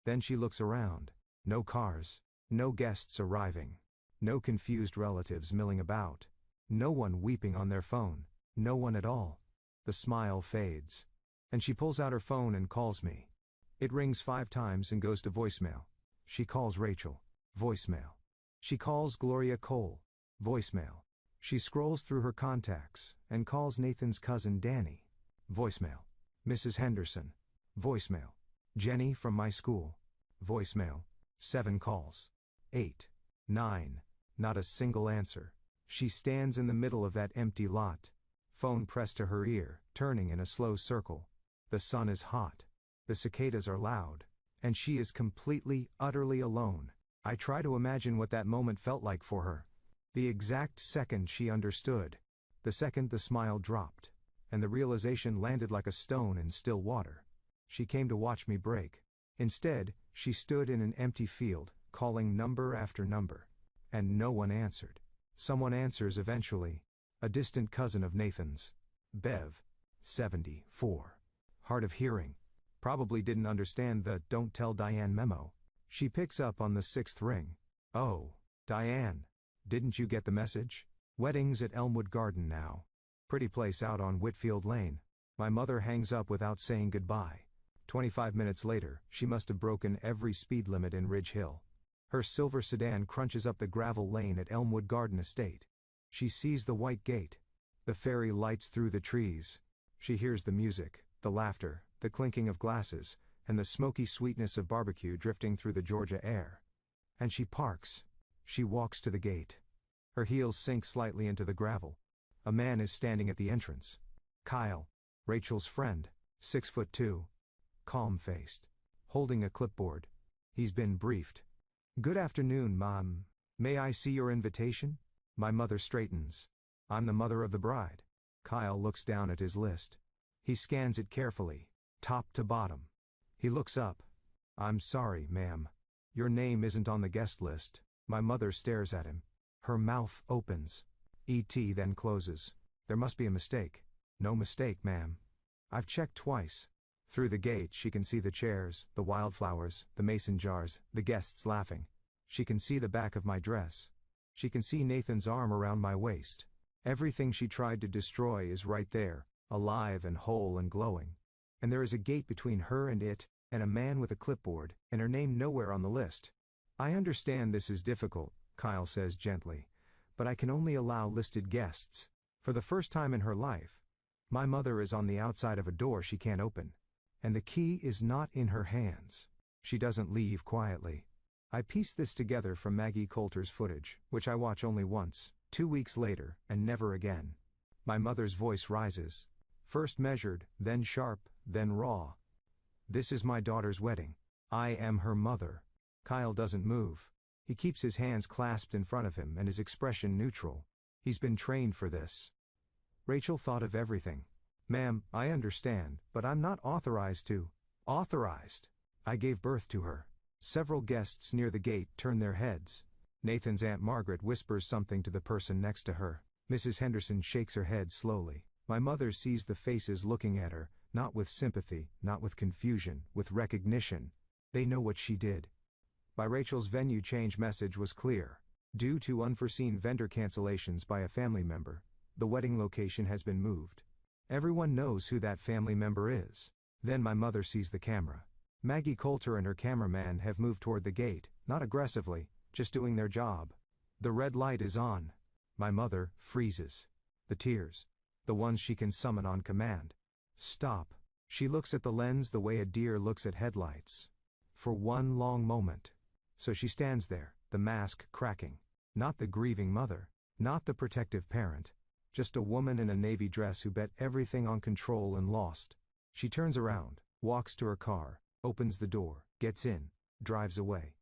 Then she looks around. No cars. No guests arriving. No confused relatives milling about. No one weeping on their phone. No one at all. The smile fades. And she pulls out her phone and calls me. It rings 5 times and goes to voicemail. She calls Rachel. Voicemail. She calls Gloria Cole. Voicemail. She scrolls through her contacts and calls Nathan's cousin Danny. Voicemail. Mrs. Henderson. Voicemail. Jenny from my school. Voicemail. 7 calls. 8. 9. Not a single answer. She stands in the middle of that empty lot. Phone pressed to her ear, turning in a slow circle. The sun is hot. The cicadas are loud. And she is completely, utterly alone. I try to imagine what that moment felt like for her. The exact second she understood. The second the smile dropped. And the realization landed like a stone in still water. She came to watch me break. Instead, she stood in an empty field, calling number after number. And no one answered. Someone answers eventually. A distant cousin of Nathan's. Bev. 74. Hard of hearing. Probably didn't understand the "don't tell Diane" memo. She picks up on the 6th ring. Oh, Diane. Didn't you get the message? Weddings at Elmwood Garden now. Pretty place out on Whitfield Lane. My mother hangs up without saying goodbye. 25 minutes later, she must have broken every speed limit in Ridge Hill. Her silver sedan crunches up the gravel lane at Elmwood Garden Estate. She sees the white gate. The fairy lights through the trees. She hears the music, the laughter, the clinking of glasses, and the smoky sweetness of barbecue drifting through the Georgia air. And she parks. She walks to the gate. Her heels sink slightly into the gravel. A man is standing at the entrance. Kyle, Rachel's friend, 6'2", calm-faced, holding a clipboard. He's been briefed. Good afternoon, Mom. May I see your invitation? My mother straightens. I'm the mother of the bride. Kyle looks down at his list. He scans it carefully, top to bottom. He looks up. I'm sorry, ma'am. Your name isn't on the guest list. My mother stares at him. Her mouth opens. E.T. then closes. There must be a mistake. No mistake, ma'am. I've checked twice. Through the gate she can see the chairs, the wildflowers, the mason jars, the guests laughing. She can see the back of my dress. She can see Nathan's arm around my waist. Everything she tried to destroy is right there, alive and whole and glowing. And there is a gate between her and it, and a man with a clipboard, and her name nowhere on the list. I understand this is difficult, Kyle says gently, but I can only allow listed guests. For the first time in her life, my mother is on the outside of a door she can't open. And the key is not in her hands. She doesn't leave quietly. I piece this together from Maggie Coulter's footage, which I watch only once, 2 weeks later, and never again. My mother's voice rises. First measured, then sharp, then raw. This is my daughter's wedding. I am her mother. Kyle doesn't move. He keeps his hands clasped in front of him and his expression neutral. He's been trained for this. Rachel thought of everything. Ma'am, I understand, but I'm not authorized to. Authorized. I gave birth to her. Several guests near the gate turn their heads. Nathan's Aunt Margaret whispers something to the person next to her. Mrs. Henderson shakes her head slowly. My mother sees the faces looking at her, not with sympathy, not with confusion, with recognition. They know what she did. By Rachel's venue change message was clear. Due to unforeseen vendor cancellations by a family member, the wedding location has been moved. Everyone knows who that family member is. Then my mother sees the camera. Maggie Coulter and her cameraman have moved toward the gate, not aggressively, just doing their job. The red light is on. My mother freezes. The tears. The ones she can summon on command. Stop. She looks at the lens the way a deer looks at headlights. For one long moment. So she stands there, the mask cracking. Not the grieving mother. Not the protective parent. Just a woman in a navy dress who bet everything on control and lost. She turns around, walks to her car, opens the door, gets in, drives away.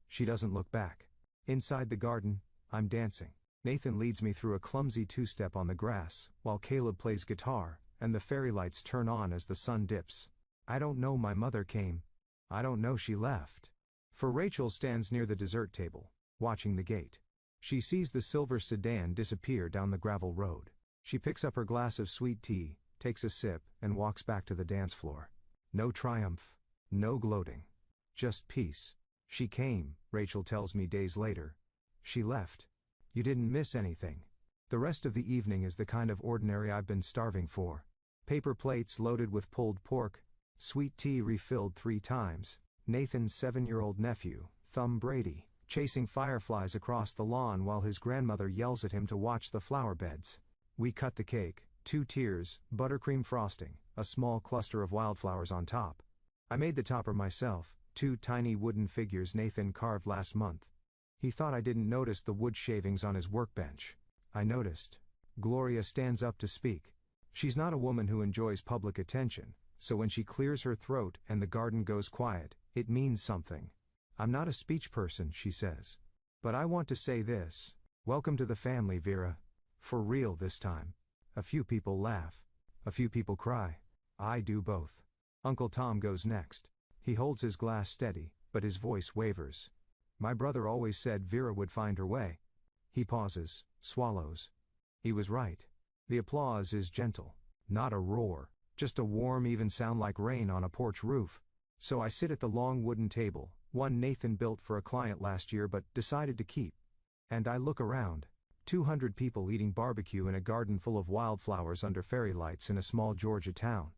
She doesn't look back. Inside the garden, I'm dancing. Nathan leads me through a clumsy two-step on the grass, while Caleb plays guitar, and the fairy lights turn on as the sun dips. I don't know my mother came. I don't know she left. For Rachel stands near the dessert table, watching the gate. She sees the silver sedan disappear down the gravel road. She picks up her glass of sweet tea, takes a sip, and walks back to the dance floor. No triumph. No gloating. Just peace. She came, Rachel tells me days later. She left. You didn't miss anything. The rest of the evening is the kind of ordinary I've been starving for. Paper plates loaded with pulled pork, sweet tea refilled 3 times, Nathan's 7-year-old nephew, Thumb Brady, chasing fireflies across the lawn while his grandmother yells at him to watch the flower beds. We cut the cake, 2 tiers, buttercream frosting, a small cluster of wildflowers on top. I made the topper myself, 2 tiny wooden figures Nathan carved last month. He thought I didn't notice the wood shavings on his workbench. I noticed. Gloria stands up to speak. She's not a woman who enjoys public attention, so when she clears her throat and the garden goes quiet, it means something. I'm not a speech person, she says. But I want to say this. Welcome to the family, Vera. For real this time. A few people laugh. A few people cry. I do both. Uncle Tom goes next. He holds his glass steady, but his voice wavers. My brother always said Vera would find her way. He pauses, swallows. He was right. The applause is gentle. Not a roar, just a warm even sound like rain on a porch roof. So I sit at the long wooden table, one Nathan built for a client last year but decided to keep. And I look around. 200 people eating barbecue in a garden full of wildflowers under fairy lights in a small Georgia town.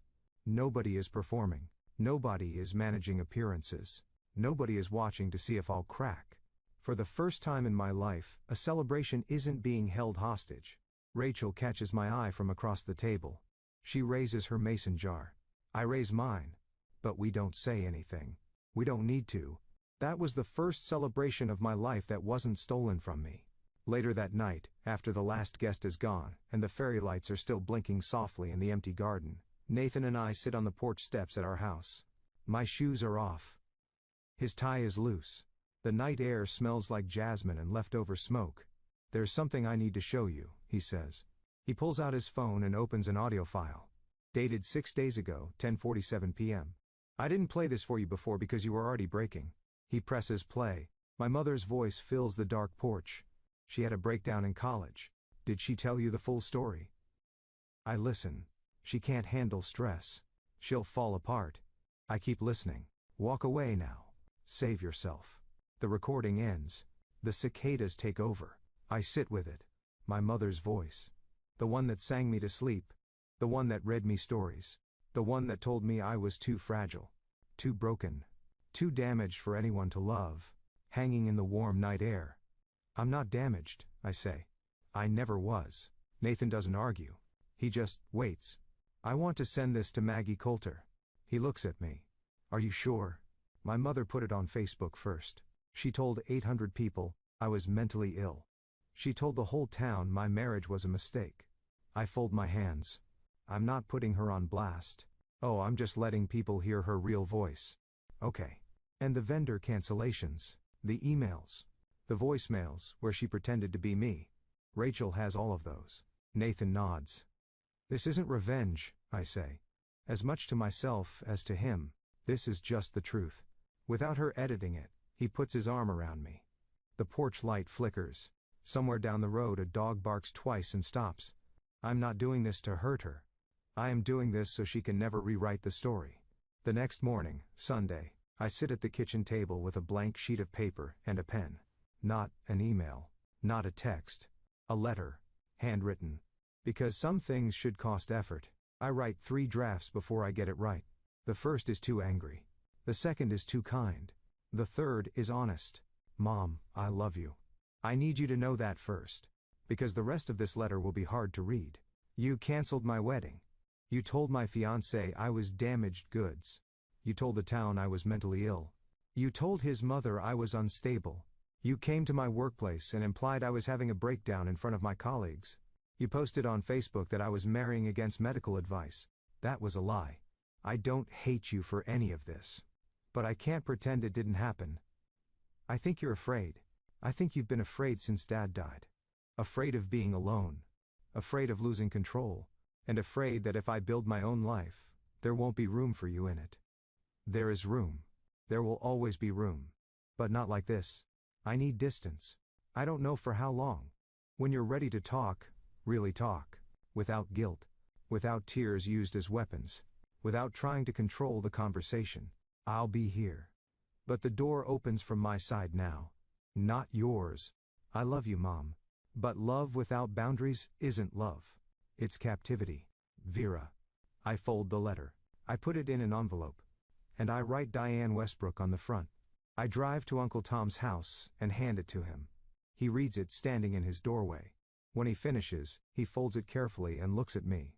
Nobody is performing. Nobody is managing appearances. Nobody is watching to see if I'll crack. For the first time in my life, a celebration isn't being held hostage. Rachel catches my eye from across the table. She raises her mason jar. I raise mine. But we don't say anything. We don't need to. That was the first celebration of my life that wasn't stolen from me. Later that night, after the last guest is gone, and the fairy lights are still blinking softly in the empty garden, Nathan and I sit on the porch steps at our house. My shoes are off. His tie is loose. The night air smells like jasmine and leftover smoke. There's something I need to show you, he says. He pulls out his phone and opens an audio file. Dated 6 days ago, 10:47 p.m. I didn't play this for you before because you were already breaking. He presses play. My mother's voice fills the dark porch. She had a breakdown in college. Did she tell you the full story? I listen. She can't handle stress. She'll fall apart. I keep listening. Walk away now. Save yourself. The recording ends. The cicadas take over. I sit with it. My mother's voice. The one that sang me to sleep. The one that read me stories. The one that told me I was too fragile. Too broken. Too damaged for anyone to love. Hanging in the warm night air. I'm not damaged, I say. I never was. Nathan doesn't argue. He just waits. I want to send this to Maggie Coulter. He looks at me. Are you sure? My mother put it on Facebook first. She told 800 people I was mentally ill. She told the whole town my marriage was a mistake. I fold my hands. I'm not putting her on blast. Oh, I'm just letting people hear her real voice. Okay. And the vendor cancellations, the emails, the voicemails where she pretended to be me. Rachel has all of those. Nathan nods. This isn't revenge, I say. As much to myself as to him, this is just the truth. Without her editing it, he puts his arm around me. The porch light flickers. Somewhere down the road a dog barks twice and stops. I'm not doing this to hurt her. I am doing this so she can never rewrite the story. The next morning, Sunday, I sit at the kitchen table with a blank sheet of paper and a pen. Not an email. Not a text. A letter. Handwritten. Because some things should cost effort, I write 3 drafts before I get it right. The first is too angry. The second is too kind. The third is honest. Mom, I love you. I need you to know that first. Because the rest of this letter will be hard to read. You canceled my wedding. You told my fiancé I was damaged goods. You told the town I was mentally ill. You told his mother I was unstable. You came to my workplace and implied I was having a breakdown in front of my colleagues. You posted on Facebook that I was marrying against medical advice. That was a lie. I don't hate you for any of this. But I can't pretend it didn't happen. I think you're afraid. I think you've been afraid since Dad died. Afraid of being alone. Afraid of losing control. And afraid that if I build my own life, there won't be room for you in it. There is room. There will always be room. But not like this. I need distance. I don't know for how long. When you're ready to talk, really talk. Without guilt. Without tears used as weapons. Without trying to control the conversation. I'll be here. But the door opens from my side now. Not yours. I love you, Mom. But love without boundaries isn't love. It's captivity. Vera. I fold the letter. I put it in an envelope. And I write Diane Westbrook on the front. I drive to Uncle Tom's house and hand it to him. He reads it standing in his doorway. When he finishes, he folds it carefully and looks at me.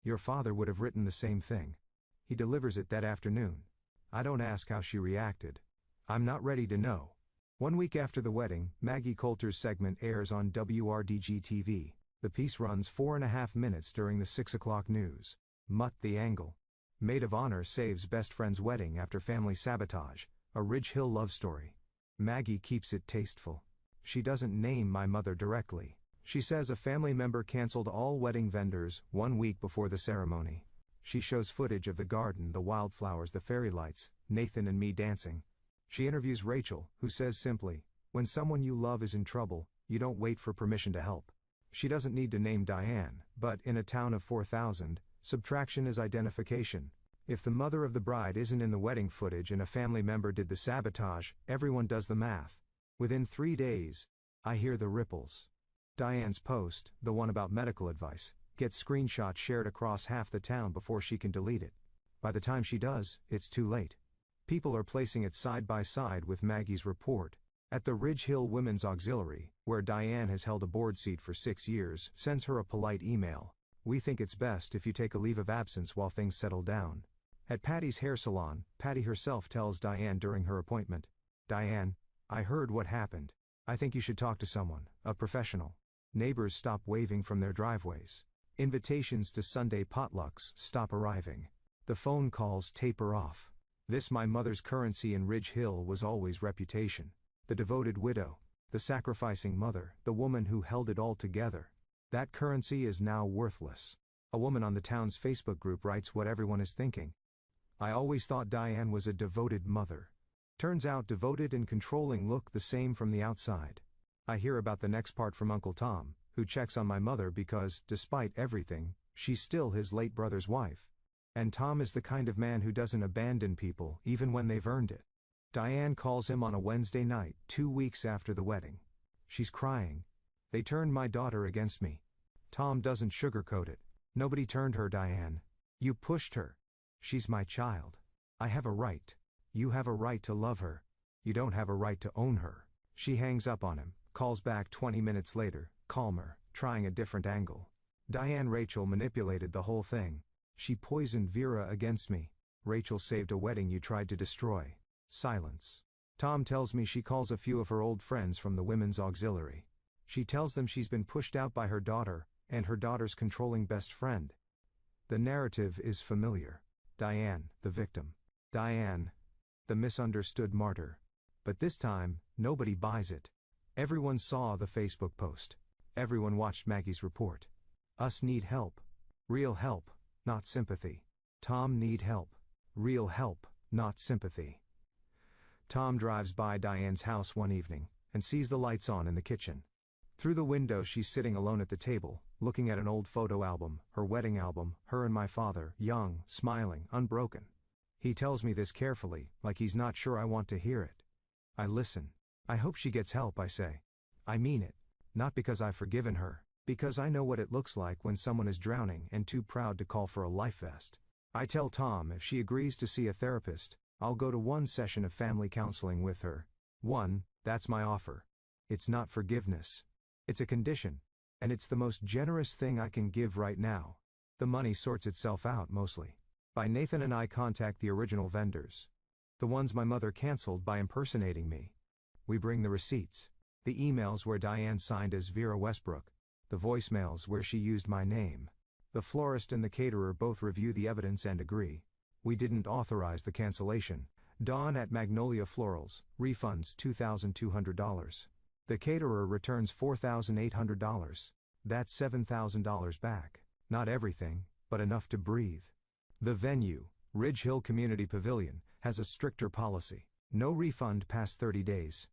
Your father would have written the same thing. He delivers it that afternoon. I don't ask how she reacted. I'm not ready to know. 1 week after the wedding, Maggie Coulter's segment airs on WRDG-TV. The piece runs 4.5 minutes during the 6 o'clock news. Mutt the angle. Maid of honor saves best friend's wedding after family sabotage. A Ridge Hill love story. Maggie keeps it tasteful. She doesn't name my mother directly. She says a family member canceled all wedding vendors 1 week before the ceremony. She shows footage of the garden, the wildflowers, the fairy lights, Nathan and me dancing. She interviews Rachel, who says simply, when someone you love is in trouble, you don't wait for permission to help. She doesn't need to name Diane, but in a town of 4,000, subtraction is identification. If the mother of the bride isn't in the wedding footage and a family member did the sabotage, everyone does the math. Within 3 days, I hear the ripples. Diane's post, the one about medical advice, gets screenshots shared across half the town before she can delete it. By the time she does, it's too late. People are placing it side by side with Maggie's report. At the Ridge Hill Women's Auxiliary, where Diane has held a board seat for 6 years, sends her a polite email. We think it's best if you take a leave of absence while things settle down. At Patty's hair salon, Patty herself tells Diane during her appointment, Diane, I heard what happened. I think you should talk to someone, a professional. Neighbors stop waving from their driveways. Invitations to Sunday potlucks stop arriving. The phone calls taper off. This my mother's currency in Ridge Hill was always reputation. The devoted widow, the sacrificing mother, the woman who held it all together. That currency is now worthless. A woman on the town's Facebook group writes what everyone is thinking. I always thought Diane was a devoted mother. Turns out devoted and controlling look the same from the outside. I hear about the next part from Uncle Tom, who checks on my mother because, despite everything, she's still his late brother's wife. And Tom is the kind of man who doesn't abandon people even when they've earned it. Diane calls him on a Wednesday night, 2 weeks after the wedding. She's crying. They turned my daughter against me. Tom doesn't sugarcoat it. Nobody turned her, Diane. You pushed her. She's my child. I have a right. You have a right to love her. You don't have a right to own her. She hangs up on him, calls back 20 minutes later, calmer, trying a different angle. Diane Rachel manipulated the whole thing. She poisoned Vera against me. Rachel saved a wedding you tried to destroy. Silence. Tom tells me she calls a few of her old friends from the Women's Auxiliary. She tells them she's been pushed out by her daughter, and her daughter's controlling best friend. The narrative is familiar. Diane, the victim. Diane, the misunderstood martyr. But this time, nobody buys it. Everyone saw the Facebook post. Everyone watched Maggie's report. Us need help. Real help, not sympathy. Tom need help. Real help, not sympathy. Tom drives by Diane's house one evening, and sees the lights on in the kitchen. Through the window she's sitting alone at the table, looking at an old photo album, her wedding album, her and my father, young, smiling, unbroken. He tells me this carefully, like he's not sure I want to hear it. I listen. I hope she gets help, I say. I mean it. Not because I've forgiven her, because I know what it looks like when someone is drowning and too proud to call for a life vest. I tell Tom if she agrees to see a therapist, I'll go to 1 session of family counseling with her. 1, that's my offer. It's not forgiveness. It's a condition. And it's the most generous thing I can give right now. The money sorts itself out mostly. By Nathan and I contact the original vendors. The ones my mother canceled by impersonating me. We bring the receipts. The emails where Diane signed as Vera Westbrook. The voicemails where she used my name. The florist and the caterer both review the evidence and agree. We didn't authorize the cancellation. Dawn at Magnolia Florals, refunds $2,200. The caterer returns $4,800. That's $7,000 back. Not everything, but enough to breathe. The venue, Ridge Hill Community Pavilion, has a stricter policy. No refund past 30 days.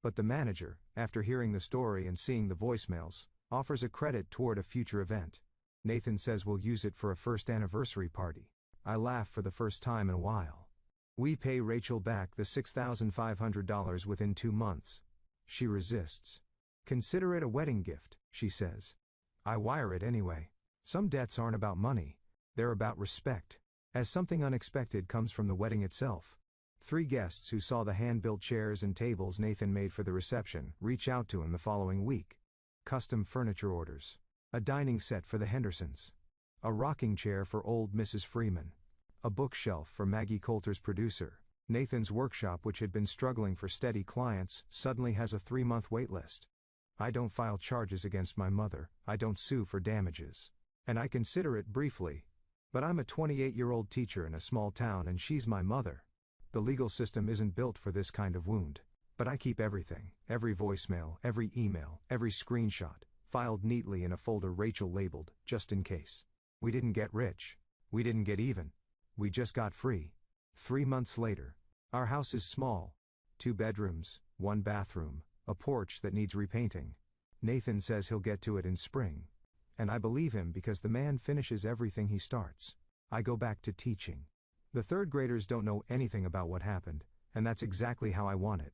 But the manager, after hearing the story and seeing the voicemails, offers a credit toward a future event. Nathan says we'll use it for a first anniversary party. I laugh for the first time in a while. We pay Rachel back the $6,500 within 2 months. She resists. Consider it a wedding gift, she says. I wire it anyway. Some debts aren't about money. They're about respect. As something unexpected comes from the wedding itself. 3 guests who saw the hand-built chairs and tables Nathan made for the reception reach out to him the following week. Custom furniture orders. A dining set for the Hendersons. A rocking chair for old Mrs. Freeman. A bookshelf for Maggie Coulter's producer. Nathan's workshop, which had been struggling for steady clients, suddenly has a 3-month waitlist. I don't file charges against my mother, I don't sue for damages. And I consider it briefly. But I'm a 28-year-old teacher in a small town and she's my mother. The legal system isn't built for this kind of wound. But I keep everything, every voicemail, every email, every screenshot, filed neatly in a folder Rachel labeled, just in case. We didn't get rich. We didn't get even. We just got free. 3 months later. Our house is small. 2 bedrooms, 1 bathroom, a porch that needs repainting. Nathan says he'll get to it in spring. And I believe him because the man finishes everything he starts. I go back to teaching. The 3rd graders don't know anything about what happened, and that's exactly how I want it.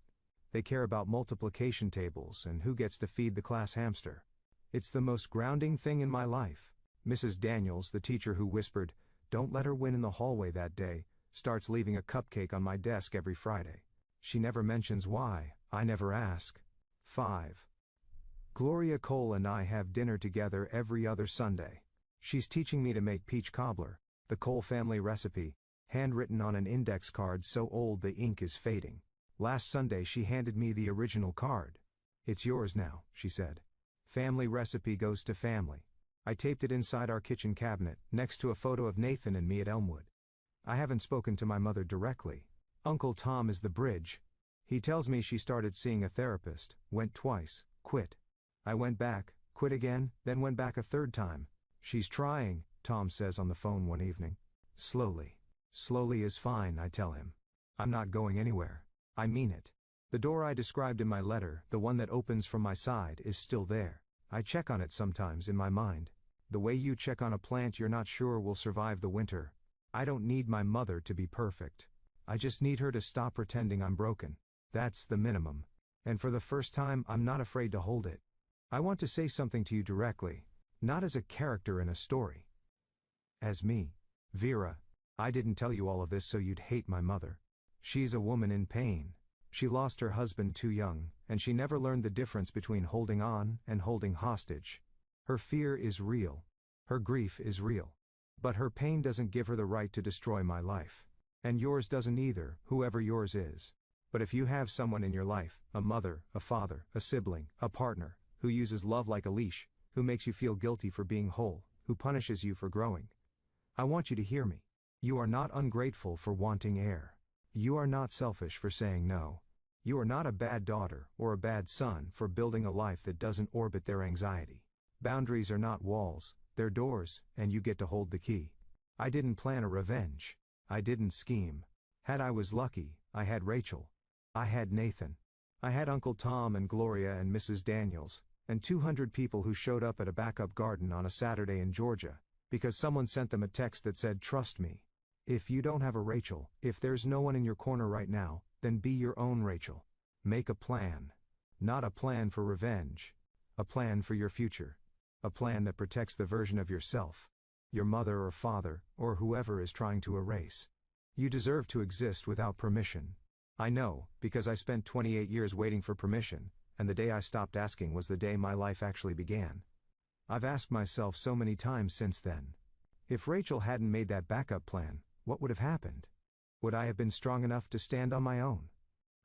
They care about multiplication tables and who gets to feed the class hamster. It's the most grounding thing in my life. Mrs. Daniels, the teacher who whispered, "Don't let her win in the hallway that day," starts leaving a cupcake on my desk every Friday. She never mentions why, I never ask. 5. Gloria Cole and I have dinner together every other Sunday. She's teaching me to make peach cobbler, the Cole family recipe, handwritten on an index card so old the ink is fading. Last Sunday she handed me the original card. "It's yours now," she said. Family recipe goes to family. I taped it inside our kitchen cabinet, next to a photo of Nathan and me at Elmwood. I haven't spoken to my mother directly. Uncle Tom is the bridge. He tells me she started seeing a therapist, went twice, quit. I went back, quit again, then went back a 3rd time. She's trying, Tom says on the phone one evening. Slowly. Slowly is fine, I tell him. I'm not going anywhere. I mean it. The door I described in my letter, the one that opens from my side, is still there. I check on it sometimes in my mind. The way you check on a plant you're not sure will survive the winter. I don't need my mother to be perfect. I just need her to stop pretending I'm broken. That's the minimum. And for the first time I'm not afraid to hold it. I want to say something to you directly, not as a character in a story. As me. Vera, I didn't tell you all of this so you'd hate my mother. She's a woman in pain. She lost her husband too young, and she never learned the difference between holding on and holding hostage. Her fear is real. Her grief is real. But her pain doesn't give her the right to destroy my life. And yours doesn't either, whoever yours is. But if you have someone in your life, a mother, a father, a sibling, a partner, who uses love like a leash, who makes you feel guilty for being whole, who punishes you for growing, I want you to hear me. You are not ungrateful for wanting air. You are not selfish for saying no. You are not a bad daughter or a bad son for building a life that doesn't orbit their anxiety. Boundaries are not walls, they're doors, and you get to hold the key. I didn't plan a revenge. I didn't scheme. Had I was lucky, I had Rachel. I had Nathan. I had Uncle Tom and Gloria and Mrs. Daniels, and 200 people who showed up at a backup garden on a Saturday in Georgia, because someone sent them a text that said, "Trust me." If you don't have a Rachel, if there's no one in your corner right now, then be your own Rachel. Make a plan. Not a plan for revenge. A plan for your future. A plan that protects the version of yourself your mother or father, or whoever is trying to erase. You deserve to exist without permission. I know, because I spent 28 years waiting for permission, and the day I stopped asking was the day my life actually began. I've asked myself so many times since then. If Rachel hadn't made that backup plan, what would have happened? Would I have been strong enough to stand on my own?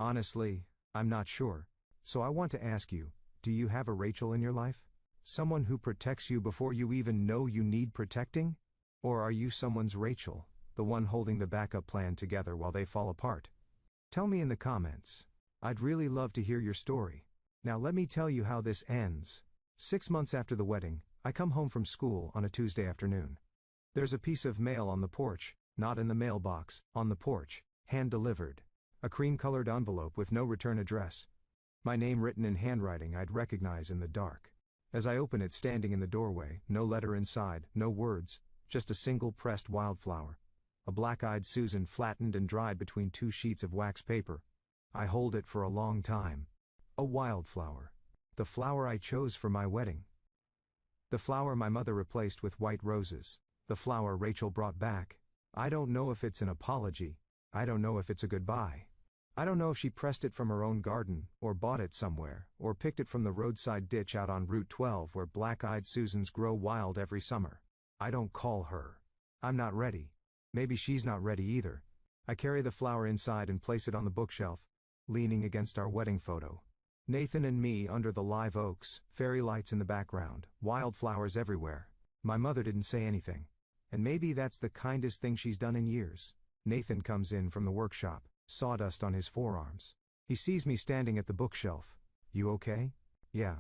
Honestly, I'm not sure. So I want to ask you, do you have a Rachel in your life? Someone who protects you before you even know you need protecting? Or are you someone's Rachel, the one holding the backup plan together while they fall apart? Tell me in the comments. I'd really love to hear your story. Now let me tell you how this ends. 6 months after the wedding, I come home from school on a Tuesday afternoon. There's a piece of mail on the porch, not in the mailbox, on the porch, hand-delivered. A cream-colored envelope with no return address. My name written in handwriting I'd recognize in the dark. As I open it, standing in the doorway, no letter inside, no words, just a single pressed wildflower. A black-eyed Susan flattened and dried between 2 sheets of wax paper. I hold it for a long time. A wildflower. The flower I chose for my wedding. The flower my mother replaced with white roses. The flower Rachel brought back. I don't know if it's an apology. I don't know if it's a goodbye. I don't know if she pressed it from her own garden, or bought it somewhere, or picked it from the roadside ditch out on Route 12 where black-eyed Susans grow wild every summer. I don't call her. I'm not ready. Maybe she's not ready either. I carry the flower inside and place it on the bookshelf, leaning against our wedding photo. Nathan and me under the live oaks, fairy lights in the background, wildflowers everywhere. My mother didn't say anything. And maybe that's the kindest thing she's done in years. Nathan comes in from the workshop, sawdust on his forearms. He sees me standing at the bookshelf. You okay? Yeah.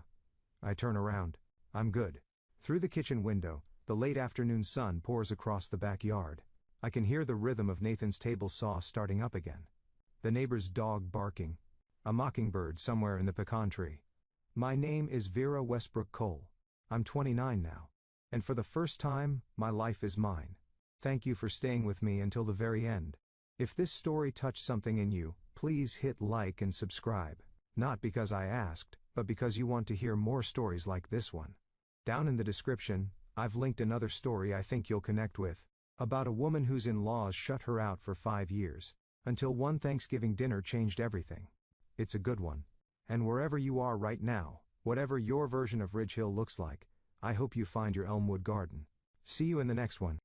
I turn around. I'm good. Through the kitchen window, the late afternoon sun pours across the backyard. I can hear the rhythm of Nathan's table saw starting up again. The neighbor's dog barking. A mockingbird somewhere in the pecan tree. My name is Vera Westbrook Cole. I'm 29 now. And for the first time, my life is mine. Thank you for staying with me until the very end. If this story touched something in you, please hit like and subscribe. Not because I asked, but because you want to hear more stories like this one. Down in the description, I've linked another story I think you'll connect with, about a woman whose in-laws shut her out for 5 years, until one Thanksgiving dinner changed everything. It's a good one. And wherever you are right now, whatever your version of Ridge Hill looks like, I hope you find your Elmwood garden. See you in the next one.